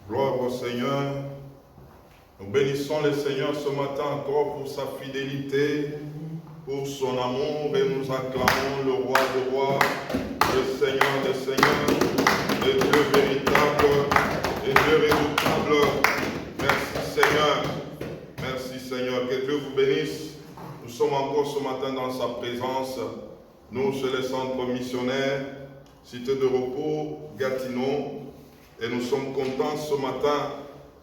Gloire au Seigneur. Nous bénissons le Seigneur ce matin encore pour sa fidélité, pour son amour, et nous acclamons le roi des rois, le Seigneur des seigneurs, le Dieu véritable, le Dieu redoutable. Merci Seigneur. Merci Seigneur. Que Dieu vous bénisse. Nous sommes encore ce matin dans sa présence. Nous, chez les centres missionnaires, Cité de repos, Gatineau, et nous sommes contents ce matin,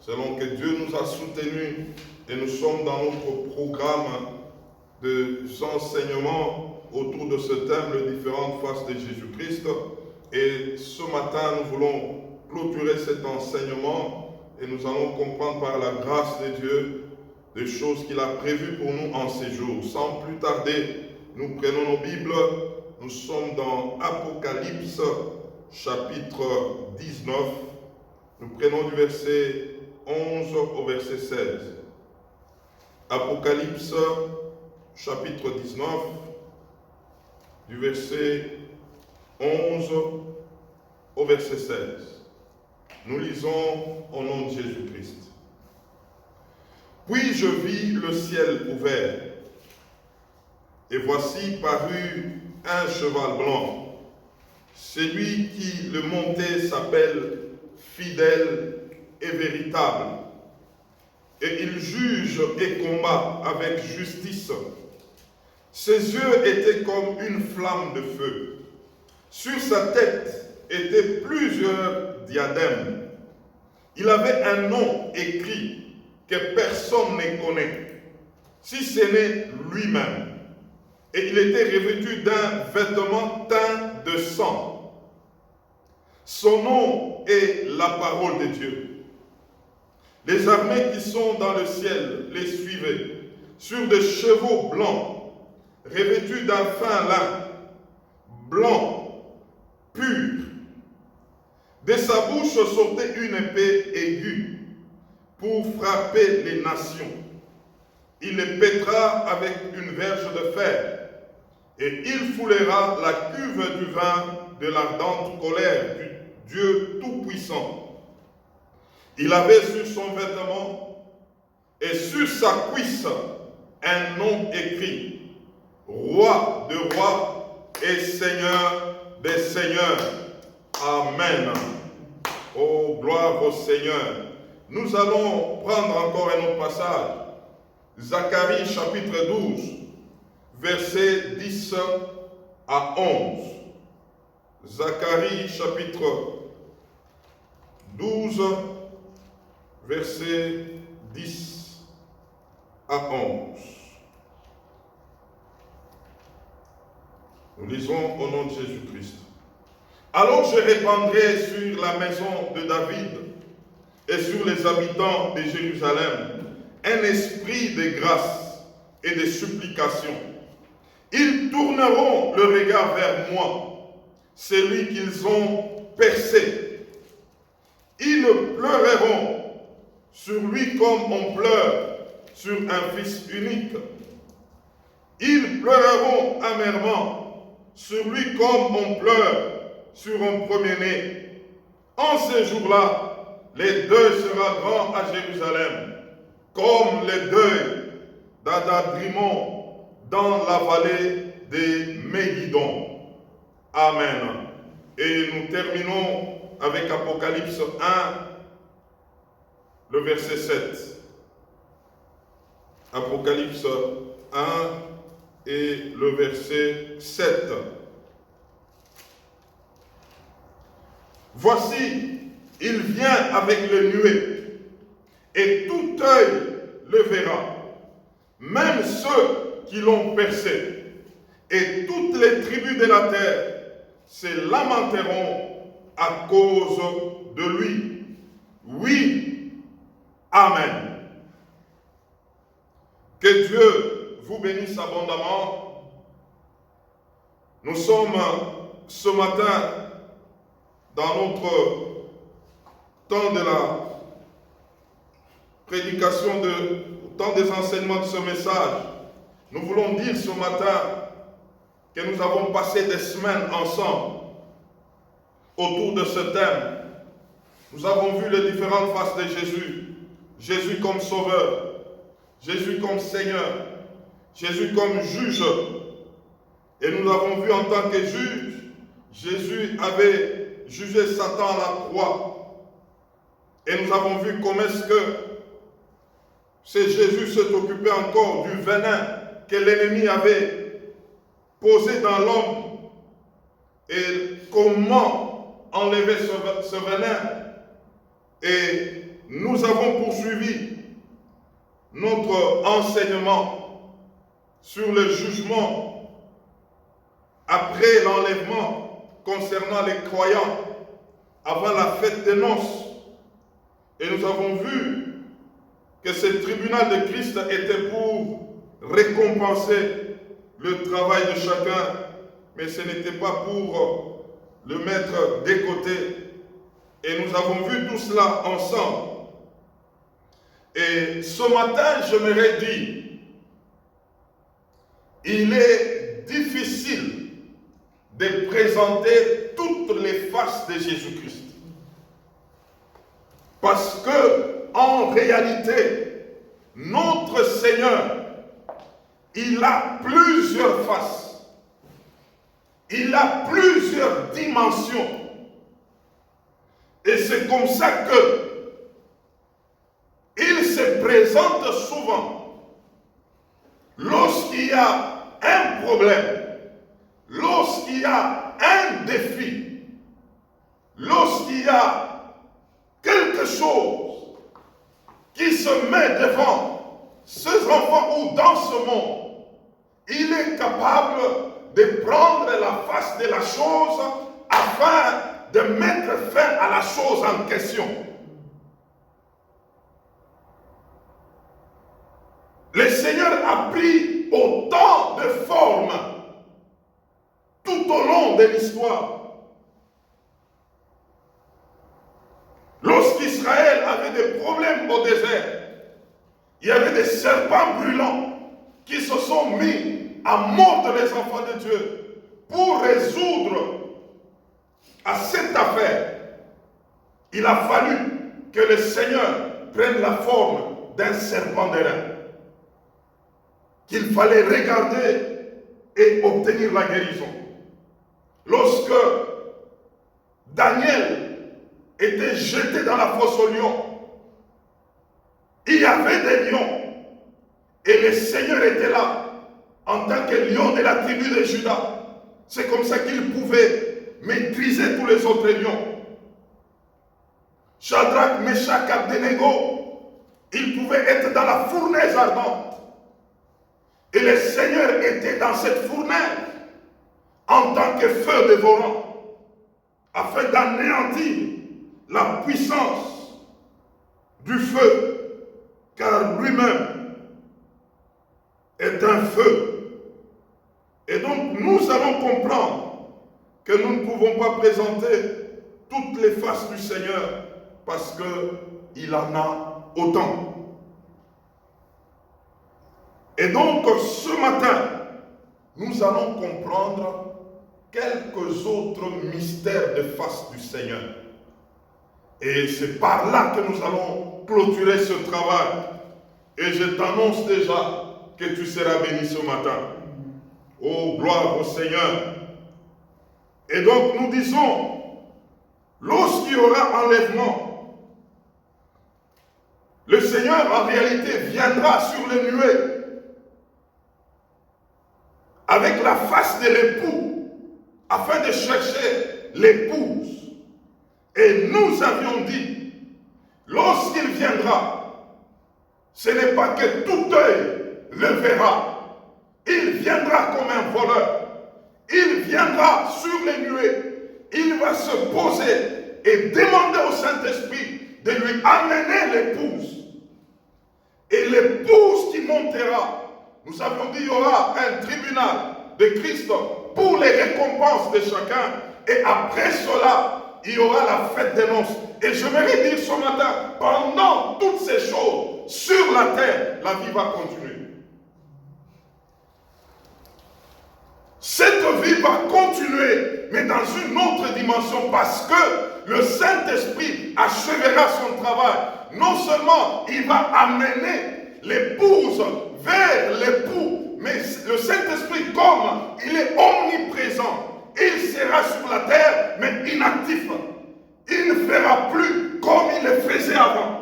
selon que Dieu nous a soutenus, et nous sommes dans notre programme d'enseignement autour de ce thème, les différentes faces de Jésus-Christ. Et ce matin, nous voulons clôturer cet enseignement, et nous allons comprendre par la grâce de Dieu des choses qu'il a prévues pour nous en ces jours. Sans plus tarder, nous prenons nos Bibles. Nous sommes dans Apocalypse, chapitre 19. Nous prenons du verset 11 au verset 16. Apocalypse, chapitre 19, du verset 11 au verset 16. Nous lisons au nom de Jésus-Christ. Puis je vis le ciel ouvert, et voici parut un cheval blanc. Celui qui le montait s'appelle Fidèle et Véritable, et il juge et combat avec justice. Ses yeux étaient comme une flamme de feu. Sur sa tête étaient plusieurs diadèmes. Il avait un nom écrit que personne ne connaît, si ce n'est lui-même. Et il était revêtu d'un vêtement teint de sang. Son nom est la parole de Dieu. Les armées qui sont dans le ciel les suivaient, sur des chevaux blancs, revêtus d'un fin lin, blanc, pur. De sa bouche sortait une épée aiguë pour frapper les nations. Il les pètera avec une verge de fer, et il foulera la cuve du vin de l'ardente colère du Dieu Tout-Puissant. Il avait sur son vêtement et sur sa cuisse un nom écrit, Roi de rois et Seigneur des seigneurs. Amen. Oh, gloire au Seigneur. Nous allons prendre encore un autre passage. Zacharie chapitre 12, versets 10 à 11. Zacharie chapitre 12, versets 10 à 11. Nous lisons au nom de Jésus-Christ. Alors je répandrai sur la maison de David et sur les habitants de Jérusalem un esprit de grâce et de supplication. Ils tourneront le regard vers moi, celui qu'ils ont percé. Ils pleureront sur lui comme on pleure sur un fils unique. Ils pleureront amèrement sur lui comme on pleure sur un premier-né. En ces jours-là, les deuil sera grand à Jérusalem, comme les deuils d'Adadrimon dans la vallée des Méguidons. Amen. Et nous terminons avec Apocalypse 1, le verset 7. Apocalypse 1 et le verset 7. Voici, il vient avec les nuées, et tout œil le verra, même ceux qui l'ont percé, et toutes les tribus de la terre se lamenteront à cause de lui. Oui, Amen. Que Dieu vous bénisse abondamment. Nous sommes ce matin dans notre temps de la prédication, au temps des enseignements de ce message. Nous voulons dire ce matin que nous avons passé des semaines ensemble autour de ce thème. Nous avons vu les différentes faces de Jésus. Jésus comme sauveur, Jésus comme Seigneur, Jésus comme juge. Et nous avons vu en tant que juge, Jésus avait jugé Satan à la croix. Et nous avons vu comment est-ce que Jésus s'est occupé encore du venin que l'ennemi avait posé dans l'homme. Et comment enlever ce venin. Et nous avons poursuivi notre enseignement sur le jugement après l'enlèvement concernant les croyants avant la fête des noces. Et nous avons vu que ce tribunal de Christ était pour récompenser le travail de chacun, mais ce n'était pas pour le mettre de côté. Et nous avons vu tout cela ensemble. Et ce matin, je m'aurais dit, il est difficile de présenter toutes les faces de Jésus-Christ. Parce que, en réalité, notre Seigneur, il a plusieurs faces. Il a plusieurs dimensions. Et c'est comme ça que il se présente souvent lorsqu'il y a un problème, lorsqu'il y a un défi, lorsqu'il y a quelque chose qui se met devant ces enfants ou dans ce monde, il est capable de prendre la face de la chose afin de mettre fin à la chose en question. Le Seigneur a pris autant de formes tout au long de l'histoire. Lorsqu'Israël avait des problèmes au désert, il y avait des serpents brûlants qui se sont mis à mordre les enfants de Dieu pour résoudre à cette affaire. Il a fallu que le Seigneur prenne la forme d'un serpent d'airain, qu'il fallait regarder et obtenir la guérison. Lorsque Daniel était jeté dans la fosse aux lions, il y avait des lions et le Seigneur était là en tant que lion de la tribu de Juda. C'est comme ça qu'il pouvait maîtriser tous les autres lions. Shadrach, Meshach, Abednego, ils pouvaient être dans la fournaise ardente. Et le Seigneur était dans cette fournaise en tant que feu dévorant, afin d'anéantir la puissance du feu, car lui-même est un feu. Et donc nous allons comprendre que nous ne pouvons pas présenter toutes les faces du Seigneur parce qu'il en a autant. Et donc ce matin, nous allons comprendre quelques autres mystères de face du Seigneur. Et c'est par là que nous allons clôturer ce travail. Et je t'annonce déjà que tu seras béni ce matin. Oh, gloire au Seigneur. Et donc nous disons, lorsqu'il y aura enlèvement, le Seigneur en réalité viendra sur les nuées avec la face de l'époux afin de chercher l'épouse. Et nous avions dit, lorsqu'il viendra, ce n'est pas que tout œil le verra. Il viendra comme un voleur. Il viendra sur les nuées. Il va se poser et demander au Saint-Esprit de lui amener l'épouse. Et l'épouse qui montera, nous avons dit, il y aura un tribunal de Christ pour les récompenses de chacun. Et après cela, il y aura la fête des noces. Et je vais dire ce matin, pendant toutes ces choses, sur la terre, la vie va continuer. Cette vie va continuer, mais dans une autre dimension, parce que le Saint-Esprit achèvera son travail. Non seulement il va amener l'épouse vers l'époux, mais le Saint-Esprit, comme il est omniprésent, il sera sur la terre, mais inactif. Il ne fera plus comme il le faisait avant.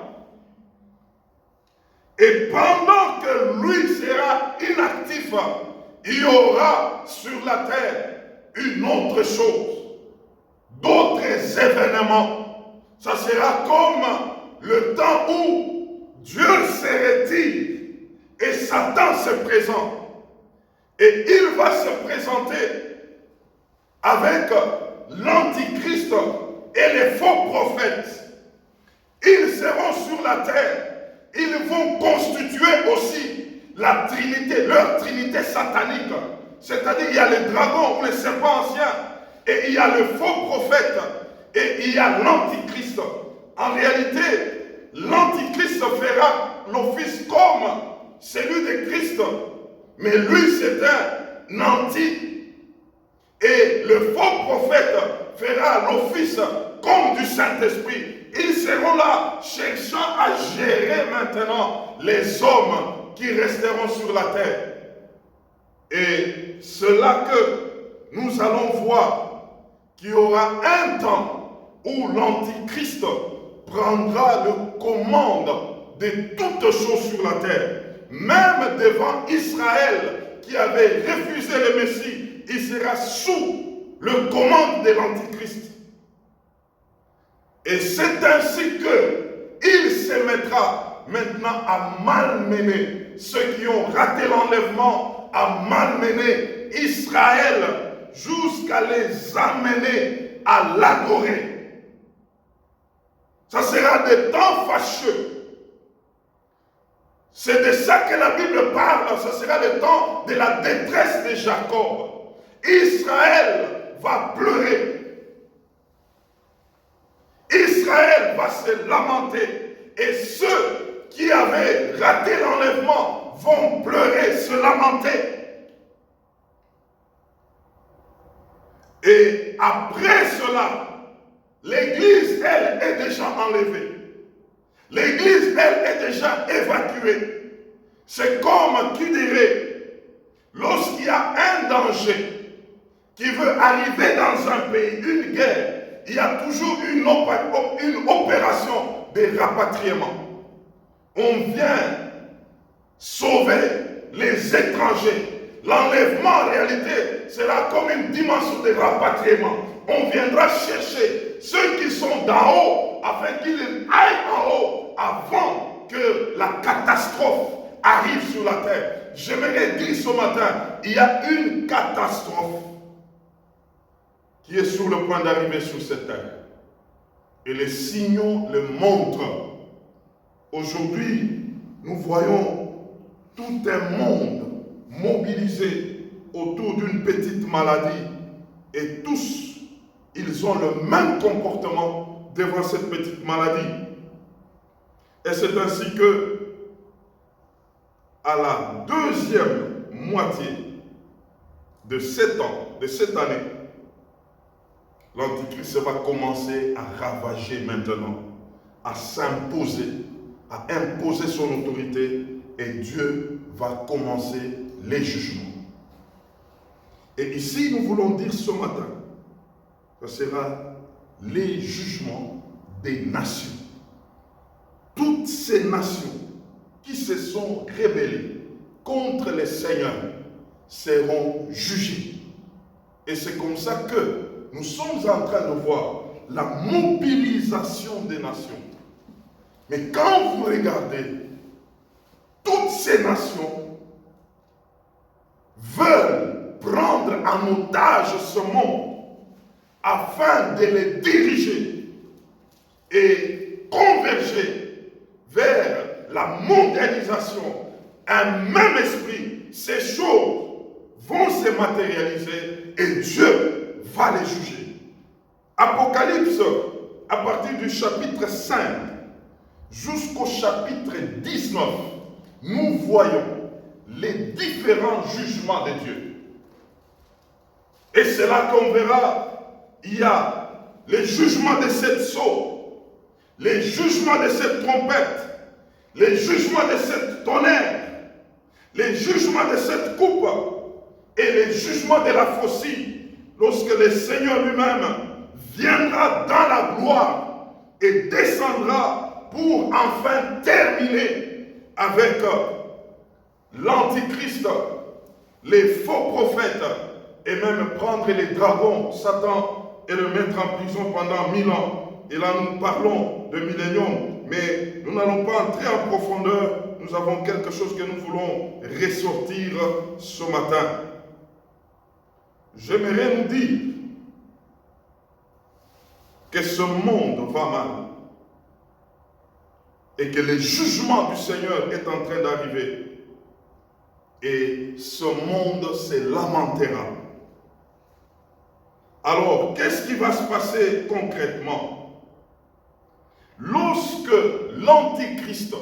Et pendant que lui sera inactif, il y aura sur la terre une autre chose, d'autres événements. Ça sera comme le temps où Dieu se retire et Satan se présente. Et il va se présenter avec l'Antichrist et les faux prophètes. Ils seront sur la terre. Ils vont constituer aussi la Trinité, leur Trinité satanique. C'est-à-dire il y a le dragon ou le serpent ancien, et il y a le faux prophète, et il y a l'Antichrist. En réalité, l'Antichrist fera l'office comme celui de Christ, mais lui c'est un anti. Et le faux prophète fera l'office comme du Saint-Esprit. Ils seront là, cherchant à gérer maintenant les hommes qui resteront sur la terre. Et c'est là que nous allons voir qu'il y aura un temps où l'Antichrist prendra le commande de toutes choses sur la terre. Même devant Israël qui avait refusé le Messie, il sera sous le commande de l'Antichrist. Et c'est ainsi qu'il se mettra maintenant à malmener ceux qui ont raté l'enlèvement, à malmener Israël jusqu'à les amener à l'adorer. Ça sera des temps fâcheux. C'est de ça que la Bible parle. Ça sera le temps de la détresse de Jacob. Israël va pleurer. Israël va se lamenter. Et ceux qui avaient raté l'enlèvement vont pleurer, se lamenter. Et après cela, l'Église, elle, est déjà enlevée. L'Église, elle, est déjà évacuée. C'est comme qui dirait, lorsqu'il y a un danger qui veut arriver dans un pays, une guerre, il y a toujours une opération de rapatriement. On vient sauver les étrangers. L'enlèvement, en réalité, sera comme une dimension de rapatriement. On viendra chercher ceux qui sont d'en haut, afin qu'ils aillent en haut, avant que la catastrophe arrive sur la terre. J'aimerais dire ce matin, il y a une catastrophe qui est sur le point d'arriver sur cette terre. Et les signaux le montrent. Aujourd'hui, nous voyons tout un monde mobilisé autour d'une petite maladie. Et tous, ils ont le même comportement devant cette petite maladie. Et c'est ainsi que, à la deuxième moitié de 7 ans, de cette année, l'Antichrist va commencer à ravager maintenant, à s'imposer, à imposer son autorité, et Dieu va commencer les jugements. Et ici, nous voulons dire ce matin, ce sera les jugements des nations. Toutes ces nations qui se sont rebellées contre les seigneurs seront jugées. Et c'est comme ça que nous sommes en train de voir la mobilisation des nations. Mais quand vous regardez, toutes ces nations veulent prendre en otage ce monde afin de les diriger et converger vers la mondialisation. Un même esprit, ces choses vont se matérialiser et Dieu va les juger. Apocalypse, à partir du chapitre 5 jusqu'au chapitre 19, nous voyons les différents jugements de Dieu. Et c'est là qu'on verra, il y a les jugements de cette sceau, les jugements de cette trompette, les jugements de cette tonnerre, les jugements de cette coupe et les jugements de la faucille, lorsque le Seigneur lui-même viendra dans la gloire et descendra pour enfin terminer avec l'Antichrist, les faux prophètes, et même prendre les dragons, Satan, et le mettre en prison pendant 1000 ans. Et là, nous parlons de millénium, mais nous n'allons pas entrer en profondeur. Nous avons quelque chose que nous voulons ressortir ce matin. J'aimerais nous dire que ce monde va mal et que le jugement du Seigneur est en train d'arriver. Et ce monde se lamentera. Alors, qu'est-ce qui va se passer concrètement? Lorsque l'Antichrist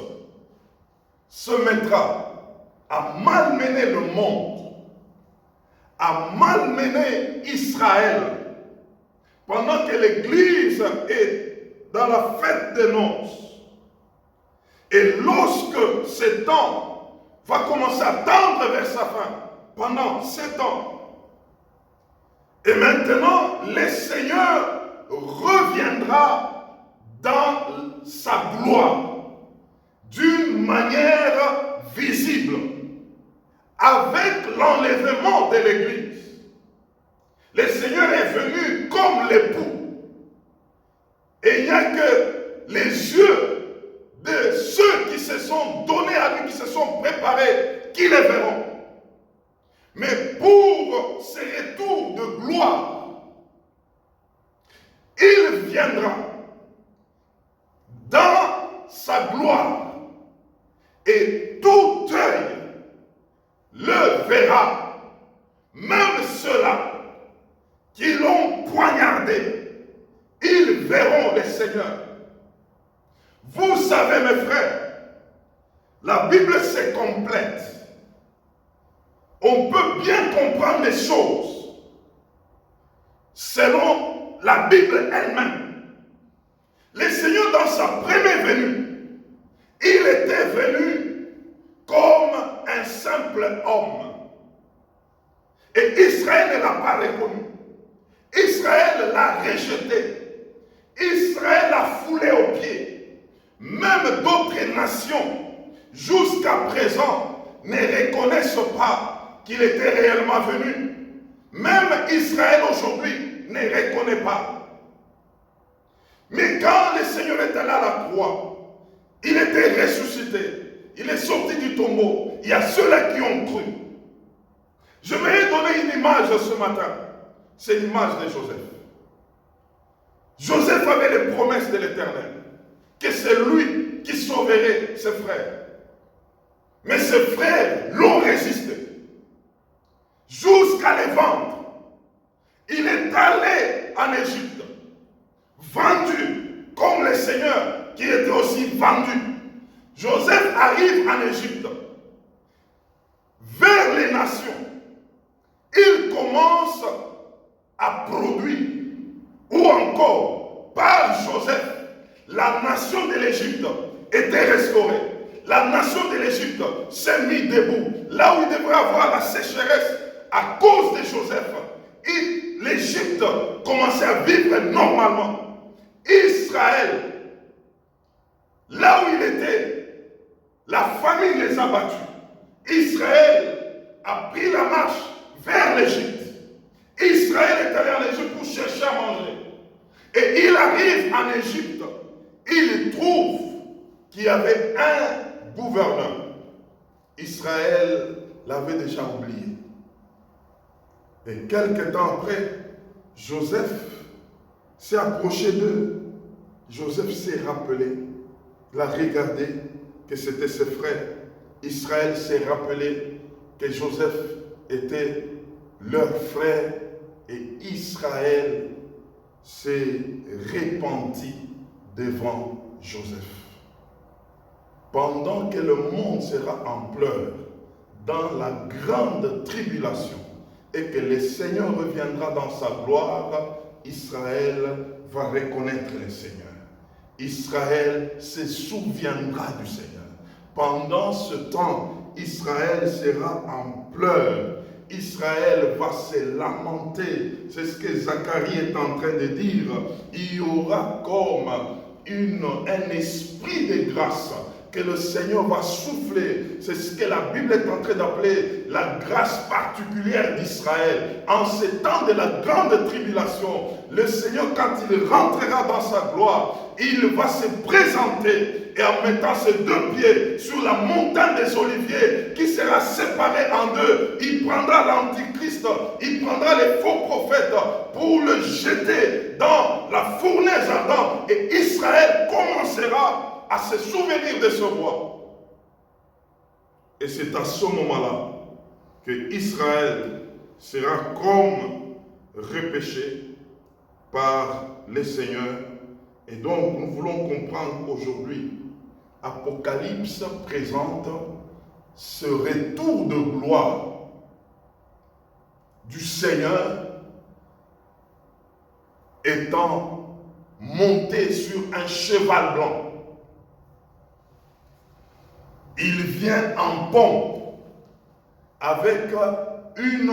se mettra à malmener le monde, à malmener Israël, pendant que l'Église est dans la fête des noces, et lorsque ce temps va commencer à tendre vers sa fin, pendant 7 ans, et maintenant, le Seigneur reviendra dans sa gloire d'une manière visible, avec l'enlèvement de l'Église. Le Seigneur est venu comme l'époux. Et il n'y a que les yeux de ceux qui se sont donnés à lui, qui se sont préparés, qui le verront. Mais pour ce retour de gloire, il viendra dans sa gloire et tout œil le verra, même ceux-là qui l'ont poignardé, ils verront le Seigneur. Vous savez, mes frères, la Bible c'est complète. On peut bien comprendre les choses selon la Bible elle-même. Le Seigneur, dans sa première venue, il était venu comme un simple homme. Et Israël ne l'a pas reconnu. Israël l'a rejeté. Israël l'a foulé aux pieds. Même d'autres nations, jusqu'à présent, ne reconnaissent pas qu'il était réellement venu. Même Israël aujourd'hui ne reconnaît pas. Mais quand le Seigneur est allé à la croix, il était ressuscité, il est sorti du tombeau. Il y a ceux-là qui ont cru. Je vais donner une image ce matin. C'est l'image de Joseph. Joseph avait les promesses de l'Éternel, que c'est lui qui sauverait ses frères. Mais ses frères l'ont résisté. Jusqu'à les vendre. Il est allé en Égypte, vendu comme le Seigneur qui était aussi vendu. Joseph arrive en Égypte, vers les nations. Il commence à produire, ou encore, par Joseph, la nation de l'Égypte était restaurée. La nation de l'Égypte s'est mise debout. Là où il devrait avoir la sécheresse à cause de Joseph, l'Égypte commençait à vivre normalement. Israël, là où il était, la famine les a battus. Israël a pris la marche vers l'Égypte. Israël est allé en Égypte pour chercher à manger. Et il arrive en Égypte. Il trouve qu'il y avait un gouverneur. Israël l'avait déjà oublié. Et quelque temps après, Joseph s'est approché d'eux. Joseph s'est rappelé. Il a regardé que c'était ses frères. Israël s'est rappelé que Joseph était leur frère. Et Israël s'est repenti devant Joseph. Pendant que le monde sera en pleurs, dans la grande tribulation, et que le Seigneur reviendra dans sa gloire, Israël va reconnaître le Seigneur. Israël se souviendra du Seigneur. Pendant ce temps, Israël sera en pleurs. Israël va se lamenter. C'est ce que Zacharie est en train de dire. Il y aura comme un esprit de grâce que le Seigneur va souffler. C'est ce que la Bible est en train d'appeler la grâce particulière d'Israël. En ces temps de la grande tribulation, le Seigneur, quand il rentrera dans sa gloire, il va se présenter et en mettant ses deux pieds sur la montagne des Oliviers qui sera séparée en deux, il prendra l'Antichrist, il prendra les faux prophètes pour le jeter dans la fournaise ardente et Israël commencera à se souvenir de ce roi. Et c'est à ce moment-là que Israël sera comme repêché par le Seigneur. Et donc nous voulons comprendre aujourd'hui, Apocalypse présente ce retour de gloire du Seigneur étant monté sur un cheval blanc. Il vient en pompe avec une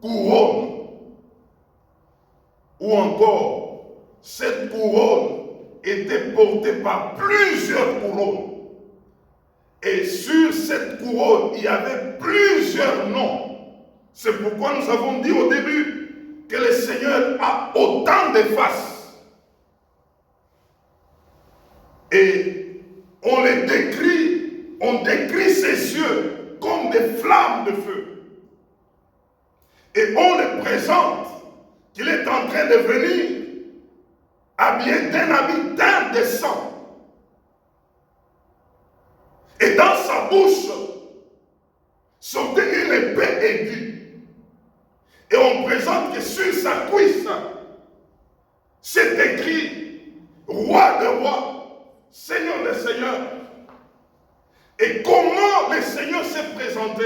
couronne, ou encore cette couronne était portée par plusieurs couronnes. Et sur cette couronne, il y avait plusieurs noms. C'est pourquoi nous avons dit au début que le Seigneur a autant de faces. Et on décrit ses yeux comme des flammes de feu. Et on le présente qu'il est en train de venir habillé d'un habit teint de sang. Et dans sa bouche sortait une épée aiguë. Et on présente que sur sa cuisse, c'est écrit Roi de rois, Seigneur des seigneurs. Et comment le Seigneur s'est présenté?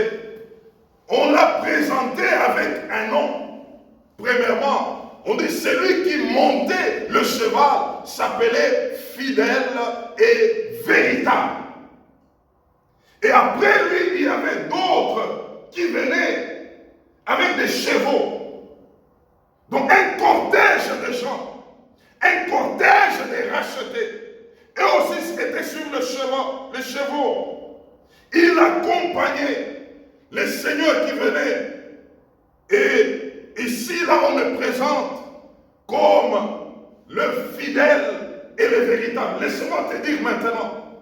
On l'a présenté avec un nom. Premièrement, on dit celui qui montait le cheval s'appelait fidèle et véritable. Et après lui, il y avait d'autres qui venaient avec des chevaux. Donc un cortège de gens, un cortège de rachetés. Et aussi était sur les chevaux. Il accompagnait les seigneurs qui venaient. Et ici, là, on le présente comme le fidèle et le véritable. Laisse-moi te dire maintenant.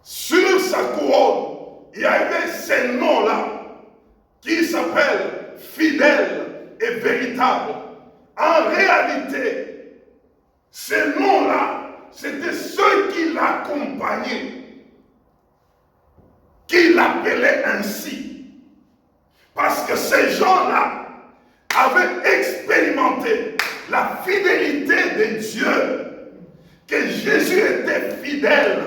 Sur sa couronne, il y avait ces noms-là qui s'appellent fidèle et véritable. En réalité, ces noms-là, c'était ceux qui l'accompagnaient, qui l'appelaient ainsi. Parce que ces gens-là avaient expérimenté la fidélité de Dieu, que Jésus était fidèle,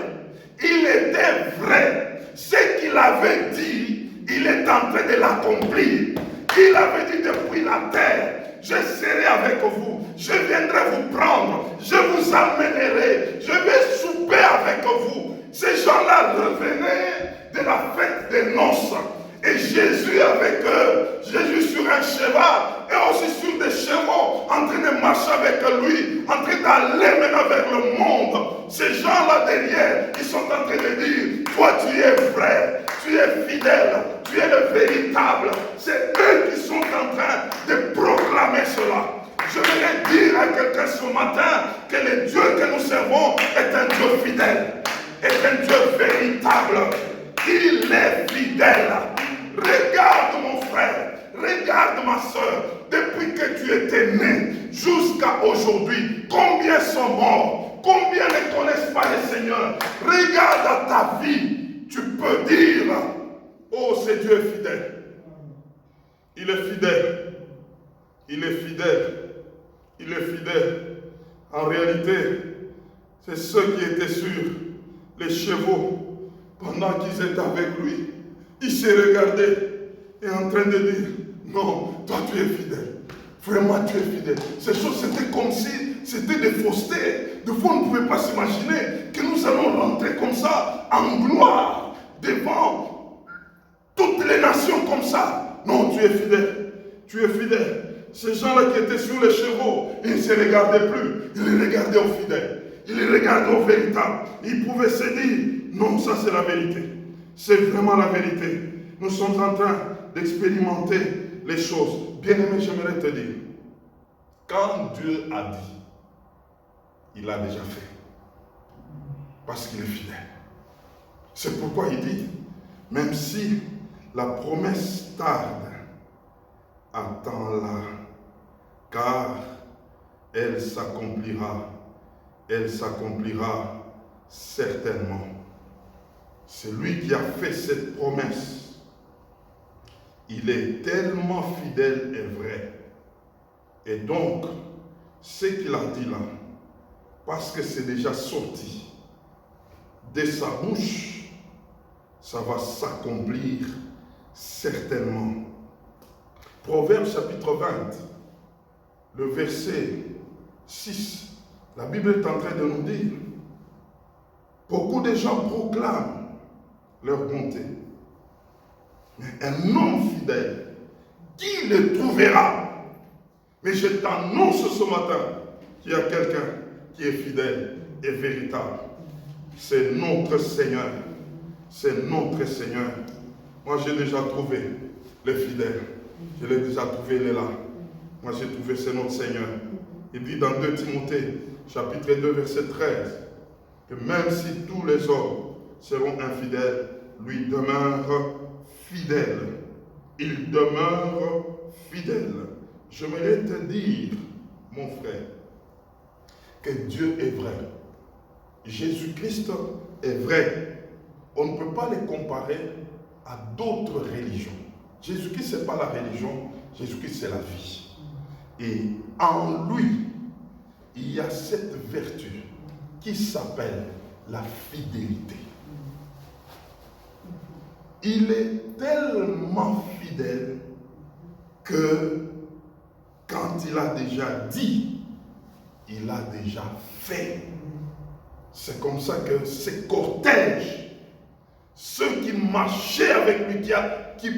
il était vrai. Ce qu'il avait dit, il est en train de l'accomplir. Il avait dit depuis la terre, je serai avec vous, je viendrai vous prendre, je vous amènerai, je vais souper avec vous. Ces gens-là revenaient de la fête des noces. Et Jésus avec eux, Jésus sur un cheval et aussi sur des chevaux, en train de marcher avec lui, en train d'aller maintenant vers le monde. Ces gens-là derrière, ils sont en train de dire, toi tu es vrai, tu es fidèle, tu es le véritable. C'est eux qui sont en train de proclamer cela. Je voudrais dire à quelqu'un ce matin que le Dieu que nous servons est un Dieu fidèle, est un Dieu véritable. Il est fidèle. Regarde mon frère, regarde ma soeur, depuis que tu étais né jusqu'à aujourd'hui, combien sont morts, combien ne connaissent pas le Seigneur. Regarde à ta vie, tu peux dire, oh, c'est Dieu fidèle. Il est fidèle, il est fidèle, il est fidèle. En réalité, c'est ceux qui étaient sur les chevaux pendant qu'ils étaient avec lui. Il s'est regardé et en train de dire, non, toi tu es fidèle. Vraiment, tu es fidèle. Ces choses, c'était comme si c'était des faussetés. Des fois, on ne pouvait pas s'imaginer que nous allons rentrer comme ça, en gloire, devant toutes les nations comme ça. Non, tu es fidèle. Tu es fidèle. Ces gens-là qui étaient sur les chevaux, ils ne se regardaient plus. Ils regardaient aux fidèles. Ils regardaient aux véritables. Ils pouvaient se dire, non, ça c'est la vérité. C'est vraiment la vérité. Nous sommes en train d'expérimenter les choses. Bien-aimé, j'aimerais te dire, quand Dieu a dit, il a déjà fait. Parce qu'il est fidèle. C'est pourquoi il dit, même si la promesse tarde, attends-la, car elle s'accomplira certainement. C'est lui qui a fait cette promesse. Il est tellement fidèle et vrai. Et donc, ce qu'il a dit là, parce que c'est déjà sorti de sa bouche, ça va s'accomplir certainement. Proverbe chapitre 20, le verset 6, la Bible est en train de nous dire, beaucoup de gens proclament leur bonté, mais un homme fidèle, qui le trouvera? Mais je t'annonce ce matin qu'il y a quelqu'un qui est fidèle et véritable. C'est notre Seigneur. C'est notre Seigneur. Moi, j'ai déjà trouvé les fidèles. Je l'ai déjà trouvé, il est là. Moi, j'ai trouvé, c'est notre Seigneur. Il dit dans 2 Timothée, chapitre 2, verset 13, que même si tous les hommes seront infidèles, lui demeure fidèle. Il demeure fidèle. J'aimerais te dire, mon frère, que Dieu est vrai. Jésus-Christ est vrai. On ne peut pas les comparer à d'autres religions. Jésus-Christ, ce n'est pas la religion. Jésus-Christ, c'est la vie. Et en lui, il y a cette vertu qui s'appelle la fidélité. Il est tellement fidèle que quand il a déjà dit, il a déjà fait. C'est comme ça que ces cortèges, ceux qui marchaient avec lui, qui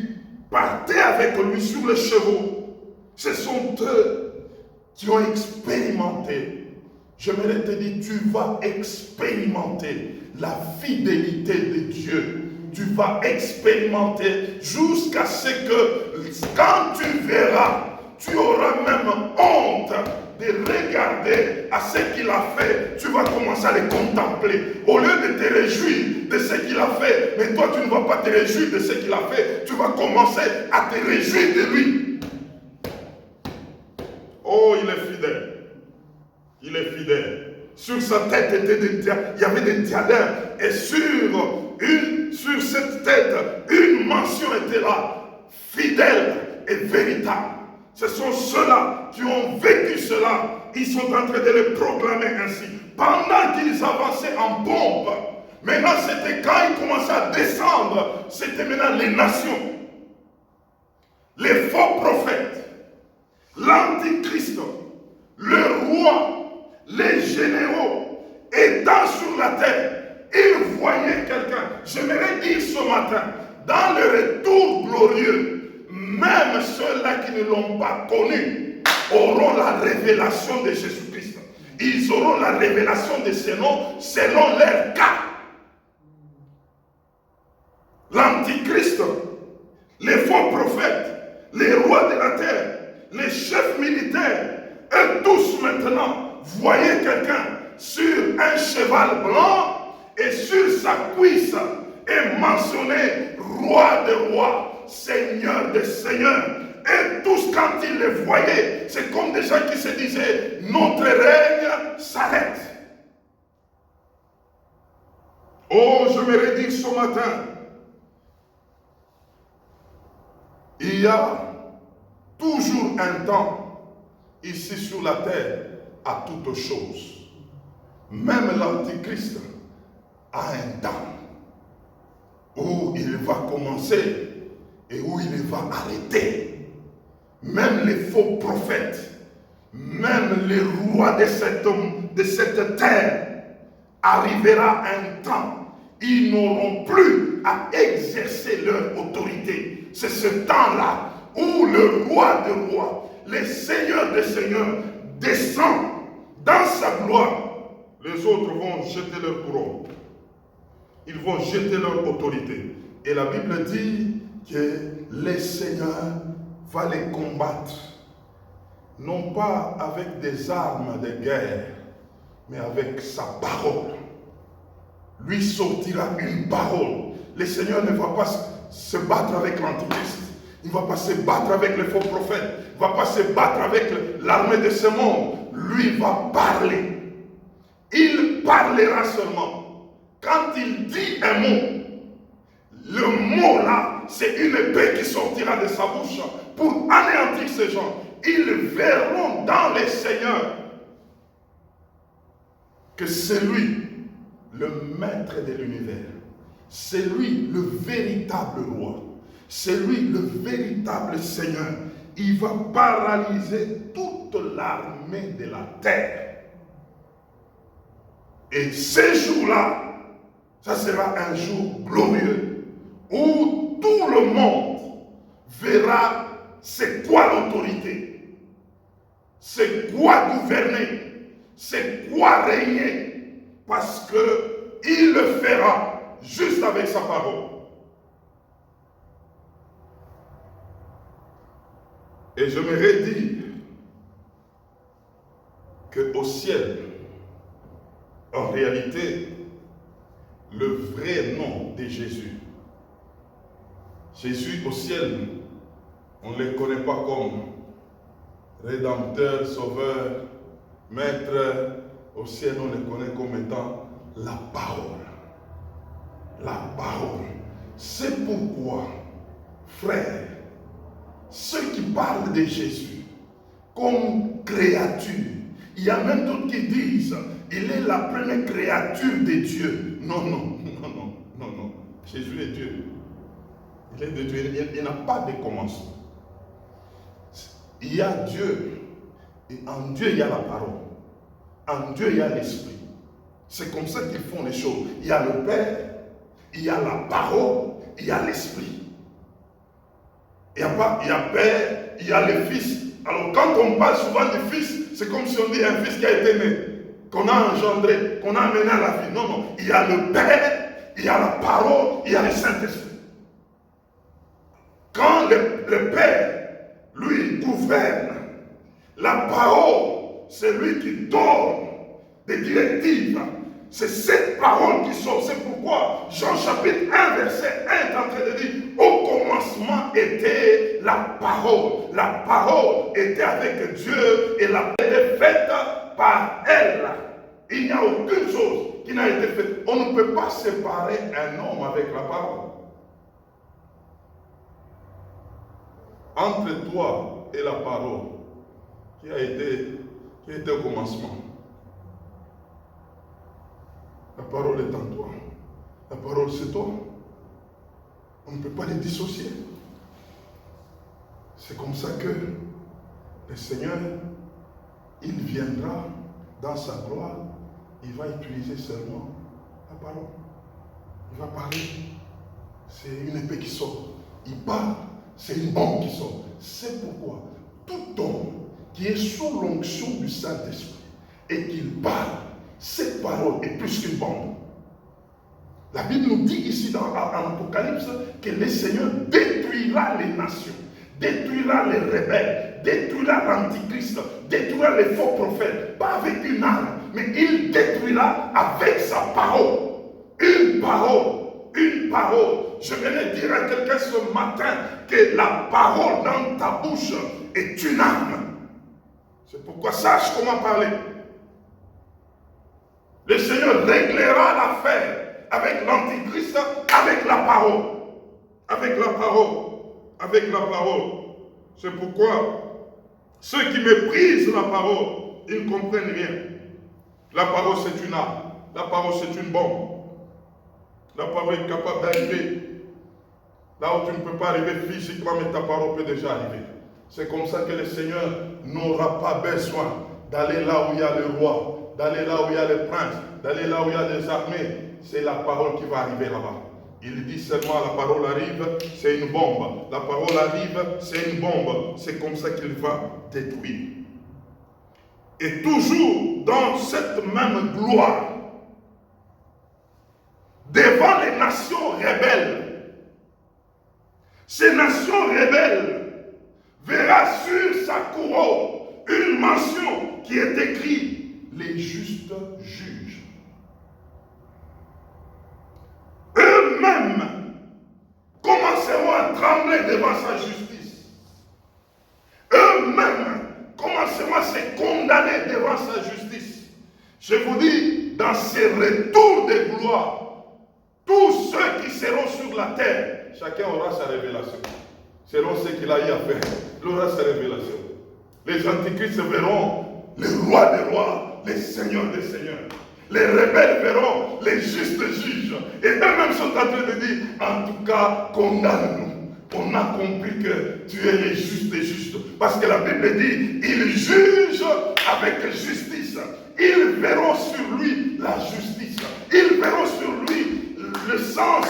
partaient avec lui sur les chevaux, ce sont eux qui ont expérimenté. J'aimerais te dire, tu vas expérimenter la fidélité de Dieu. Tu vas expérimenter jusqu'à ce que, quand tu verras, tu auras même honte de regarder à ce qu'il a fait. Tu vas commencer à le contempler. Au lieu de te réjouir de ce qu'il a fait, mais toi tu ne vas pas te réjouir de ce qu'il a fait, tu vas commencer à te réjouir de lui. Oh, il est fidèle. Il est fidèle. Sur sa tête, il y avait des diadèmes. Et sur cette tête, une mention était là. Fidèle et véritable. Ce sont ceux-là qui ont vécu cela. Ils sont en train de le proclamer ainsi. Pendant qu'ils avançaient en pompe, maintenant c'était quand ils commençaient à descendre, c'était maintenant les nations. Les faux prophètes, l'antichrist, le roi, les généraux, étant sur la terre, ils voyaient quelqu'un. J'aimerais dire ce matin, dans le retour glorieux, même ceux-là qui ne l'ont pas connu auront la révélation de Jésus-Christ. Ils auront la révélation de ses noms selon leur cas. L'antichrist, les faux prophètes, les rois de la terre, les chefs militaires, eux tous maintenant voyaient quelqu'un sur un cheval blanc et sur sa cuisse est mentionné roi de rois, Seigneur des seigneurs. Et tous, quand ils les voyaient, c'est comme des gens qui se disaient, notre règne s'arrête. Oh, je me redis ce matin, il y a toujours un temps ici sur la terre à toutes choses. Même l'antichrist a un temps où il va commencer et où il va arrêter. même les faux prophètes, même les rois de cette terre, arrivera un temps, ils n'auront plus à exercer leur autorité. C'est ce temps-là où le roi de rois, le seigneur des seigneurs descend dans sa gloire. Les autres vont jeter leur couronne. Ils vont jeter leur autorité. Et la Bible dit que le Seigneur va les combattre. Non pas avec des armes de guerre, mais avec sa parole. Lui sortira une parole. Le Seigneur ne va pas se battre avec l'Antichrist. Il ne va pas se battre avec les faux prophètes. Il ne va pas se battre avec l'armée de ce monde. Lui va parler. Il parlera seulement. Quand il dit un mot, le mot là, c'est une épée qui sortira de sa bouche pour anéantir ces gens. Ils verront dans les seigneurs que c'est lui, le maître de l'univers. C'est lui le véritable roi. C'est lui le véritable Seigneur. Il va paralyser toute l'armée de la terre. Et ce jour-là, ça sera un jour glorieux où tout le monde verra c'est quoi l'autorité, c'est quoi gouverner, c'est quoi régner, parce qu'il le fera juste avec sa parole. Et je me redis qu'au ciel, en réalité, le vrai nom de Jésus, Jésus au ciel, on ne le connaît pas comme Rédempteur, Sauveur, Maître. Au ciel, on le connaît comme étant la parole. La parole. C'est pourquoi, frère, ceux qui parlent de Jésus comme créature, il y a même d'autres qui disent il est la première créature de Dieu. Non, non, non, non, non, non. Jésus est Dieu. Il est de Dieu. Il n'a pas de commencement. Il y a Dieu. Et en Dieu, il y a la parole. En Dieu, il y a l'Esprit. C'est comme ça qu'ils font les choses. Il y a le Père, il y a la parole, il y a l'Esprit. Il y a Père, il y a le Fils. Alors quand on parle souvent du Fils, c'est comme si on dit un Fils qui a été né, qu'on a engendré, qu'on a amené à la vie. Non, non. Il y a le Père, il y a la parole, il y a le Saint-Esprit. Quand le Père, lui, gouverne, la parole, c'est lui qui donne des directives. C'est cette parole qui sort. C'est pourquoi Jean chapitre 1, verset 1 est en train de dire au commencement était la parole. La parole était avec Dieu et la paix était faite par elle. Il n'y a aucune chose qui n'a été faite. On ne peut pas séparer un homme avec la parole. Entre toi et la parole qui a été au commencement. La parole est en toi. La parole, c'est toi. On ne peut pas les dissocier. C'est comme ça que le Seigneur, il viendra dans sa gloire. Il va utiliser seulement la parole. Il va parler. C'est une épée qui sort. Il parle. C'est une bombe qui sort. C'est pourquoi tout homme qui est sous l'onction du Saint-Esprit et qu'il parle, cette parole est plus qu'une bombe. La Bible nous dit ici dans l'Apocalypse que le Seigneur détruira les nations, détruira les rebelles, détruira l'Antichrist, détruira les faux prophètes, pas avec une arme, mais il détruira avec sa parole. Une parole, une parole. Je venais dire à quelqu'un ce matin que la parole dans ta bouche est une arme. C'est pourquoi sache comment parler. Le Seigneur réglera l'affaire avec l'Antichrist, avec la parole. Avec la parole. Avec la parole. C'est pourquoi ceux qui méprisent la parole, ils ne comprennent rien. La parole, c'est une arme. La parole, c'est une bombe. La parole est capable d'arriver là où tu ne peux pas arriver physiquement, mais ta parole peut déjà arriver. C'est comme ça que le Seigneur n'aura pas besoin d'aller là où il y a le roi, d'aller là où il y a le prince, d'aller là où il y a des armées. C'est la parole qui va arriver là-bas. Il dit seulement la parole arrive, c'est une bombe. La parole arrive, c'est une bombe. C'est comme ça qu'il va détruire. Et toujours dans cette même gloire, devant les nations rebelles, ces nations rebelles verra sur sa couronne une mention qui est écrite « Les justes juges ». Eux-mêmes commenceront à trembler devant sa justice. Eux-mêmes commenceront à se condamner devant sa justice. Je vous dis, dans ces retours de gloire, tous ceux qui seront sur la terre, chacun aura sa révélation. Selon ce qu'il a eu à faire, il aura sa révélation. Les antichrists verront les rois des rois, les seigneurs des seigneurs. Les rebelles verront les justes juges. Et eux-mêmes sont en train de dire, en tout cas, condamne-nous. On a compris que tu es les justes et justes. Parce que la Bible dit, ils jugent avec justice. Ils verront sur lui la justice. Ils verront sur lui le sens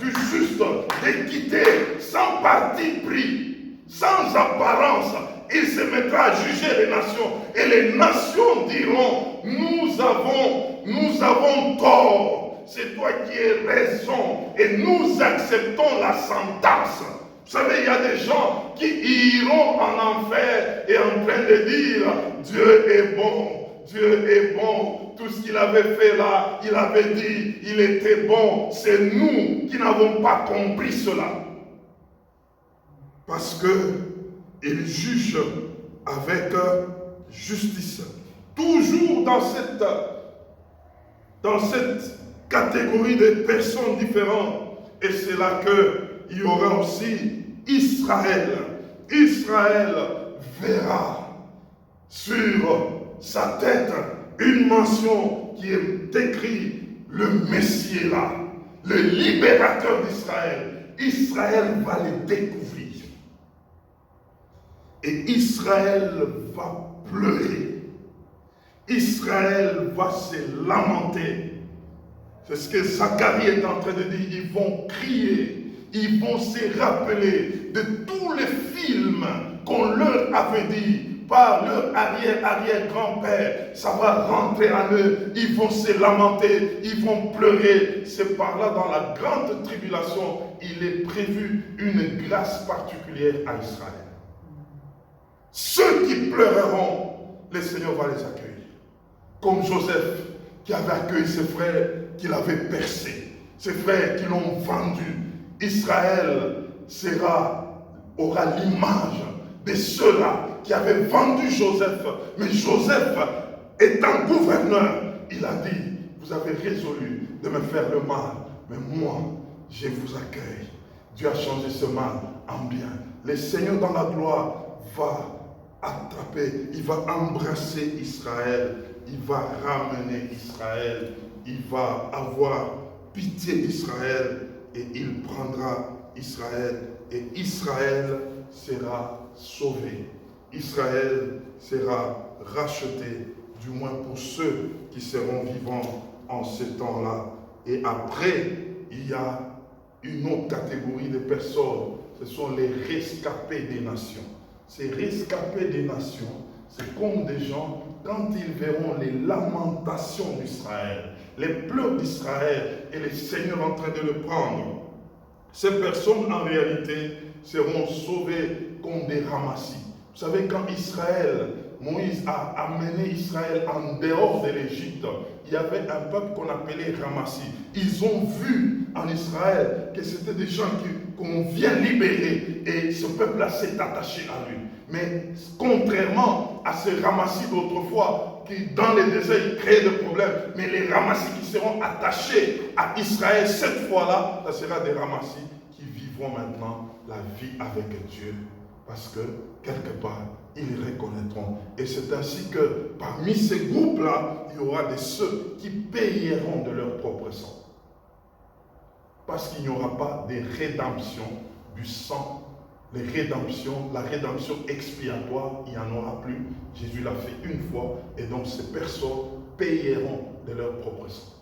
du juste, d'équité, sans parti pris, sans apparence. Il se mettra à juger les nations. Et les nations diront, nous avons tort. C'est toi qui as raison. Et nous acceptons la sentence. Vous savez, il y a des gens qui iront en enfer et en train de dire, Dieu est bon, Dieu est bon. Tout ce qu'il avait fait là, il avait dit, il était bon. C'est nous qui n'avons pas compris cela. Parce que il juge avec justice. Toujours dans cette catégorie de personnes différentes. Et c'est là qu'il y aura aussi Israël. Israël verra sur sa tête une mention qui est écrite le Messie là, le libérateur d'Israël. Israël va le découvrir. Et Israël va pleurer. Israël va se lamenter. C'est ce que Zacharie est en train de dire. Ils vont crier. Ils vont se rappeler de tous les films qu'on leur avait dit par leur arrière-arrière-grand-père. Ça va rentrer en eux. Ils vont se lamenter. Ils vont pleurer. C'est par là, dans la grande tribulation, il est prévu une grâce particulière à Israël. Ceux qui pleureront, le Seigneur va les accueillir. Comme Joseph qui avait accueilli ses frères qu'il avait percés, ses frères qui l'ont vendu. Israël aura l'image de ceux-là qui avaient vendu Joseph. Mais Joseph, étant gouverneur, il a dit, vous avez résolu de me faire le mal, mais moi, je vous accueille. Dieu a changé ce mal en bien. Le Seigneur dans la gloire va attraper, il va embrasser Israël, il va ramener Israël, il va avoir pitié d'Israël et il prendra Israël et Israël sera sauvé. Israël sera racheté, du moins pour ceux qui seront vivants en ce temps-là. Et après, il y a une autre catégorie de personnes, ce sont les rescapés des nations. Ces rescapés des nations, c'est comme des gens, quand ils verront les lamentations d'Israël, les pleurs d'Israël et le Seigneur en train de le prendre, ces personnes en réalité seront sauvées comme des ramassis. Vous savez, quand Moïse a amené Israël en dehors de l'Égypte, il y avait un peuple qu'on appelait ramassis. Ils ont vu en Israël que c'était des gens qu'on vient libérer et ce peuple-là s'est attaché à lui. Mais contrairement à ces ramassis d'autrefois qui dans les déserts ils créaient des problèmes, mais les ramassis qui seront attachés à Israël cette fois-là, ce sera des ramassis qui vivront maintenant la vie avec Dieu. Parce que quelque part, ils reconnaîtront. Et c'est ainsi que parmi ces groupes-là, il y aura de ceux qui payeront de leur propre sang. Parce qu'il n'y aura pas de rédemption du sang la rédemption expiatoire, il n'y en aura plus. Jésus l'a fait une fois et donc ces personnes payeront de leur propre sang.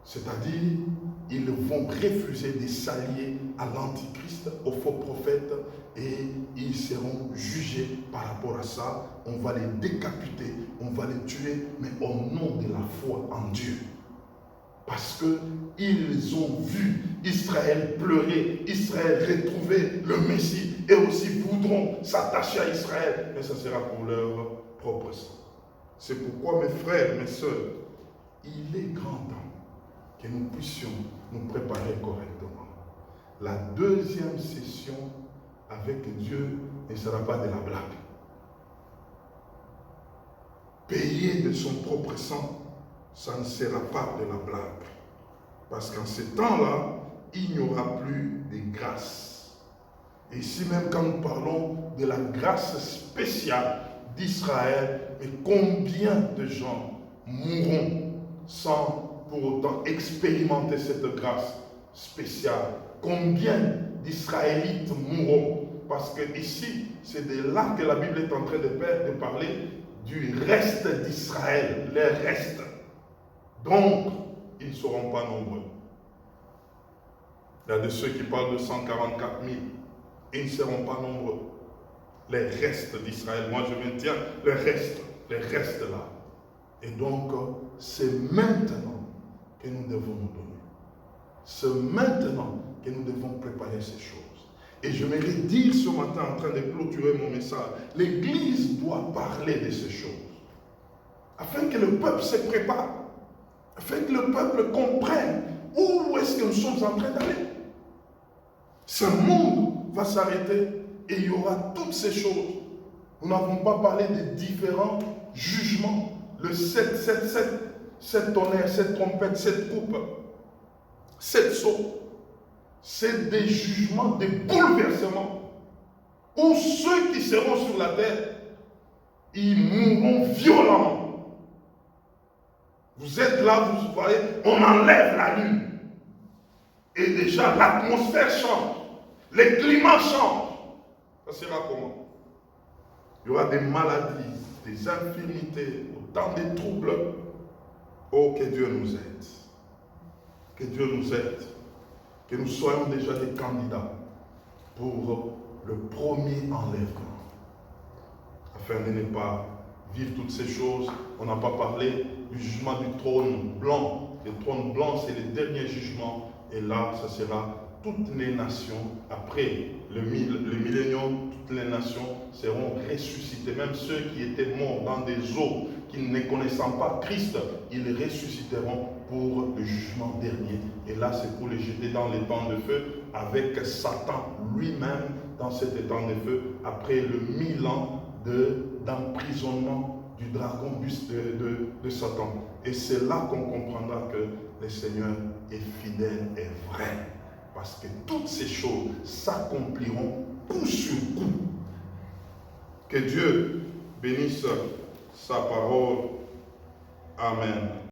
C'est-à-dire, ils vont refuser de s'allier à l'antichrist, aux faux prophètes, et ils seront jugés par rapport à ça. On va les décapiter, on va les tuer, mais au nom de la foi en Dieu. Parce qu'ils ont vu Israël pleurer, Israël retrouver le Messie, et aussi voudront s'attacher à Israël, mais ça sera pour leur propre sang. C'est pourquoi, mes frères, mes sœurs, il est grand temps que nous puissions nous préparer correctement. La deuxième session avec Dieu ne sera pas de la blague. Payer de son propre sang, ça ne sera pas de la blague. Parce qu'en ce temps-là, il n'y aura plus de grâce. Et ici même, quand nous parlons de la grâce spéciale d'Israël, mais combien de gens mourront sans pour autant expérimenter cette grâce spéciale? Combien d'Israélites mourront? Parce que ici, c'est de là que la Bible est en train de parler du reste d'Israël, les restes. Donc, ils ne seront pas nombreux. Il y a de ceux qui parlent de 144 000. Ils ne seront pas nombreux. Les restes d'Israël. Moi, je maintiens les restes là. Et donc, c'est maintenant que nous devons nous donner. C'est maintenant que nous devons préparer ces choses. Et je m'aimerais dire ce matin, en train de clôturer mon message, l'Église doit parler de ces choses. Afin que le peuple se prépare. Afin que le peuple comprenne où est-ce que nous sommes en train d'aller. Ce monde va s'arrêter et il y aura toutes ces choses. Nous n'avons pas parlé des différents jugements. Le 7 tonnerres, 7 trompettes, 7 coupes, 7 sceaux. C'est des jugements, des bouleversements. Où ceux qui seront sur la terre, ils mourront violemment. Vous êtes là, vous voyez, on enlève la lune. Et déjà, l'atmosphère change. Les climats changent. Ça sera comment? Il y aura des maladies, des infirmités, autant de troubles. Oh, que Dieu nous aide. Que Dieu nous aide. Que nous soyons déjà des candidats pour le premier enlèvement. Afin de ne pas vivre toutes ces choses. On n'a pas parlé du jugement du trône blanc. Le trône blanc, c'est le dernier jugement. Et là, ça sera toutes les nations, après le millénium, toutes les nations seront ressuscitées. Même ceux qui étaient morts dans des eaux, qui ne connaissant pas Christ, ils ressusciteront pour le jugement dernier. Et là, c'est pour les jeter dans les temps de feu, avec Satan lui-même dans cet étang de feu, après le 1000 ans d'emprisonnement du dragon de Satan. Et c'est là qu'on comprendra que le Seigneur est fidèle et vrai. Parce que toutes ces choses s'accompliront coup sur coup. Que Dieu bénisse sa parole. Amen.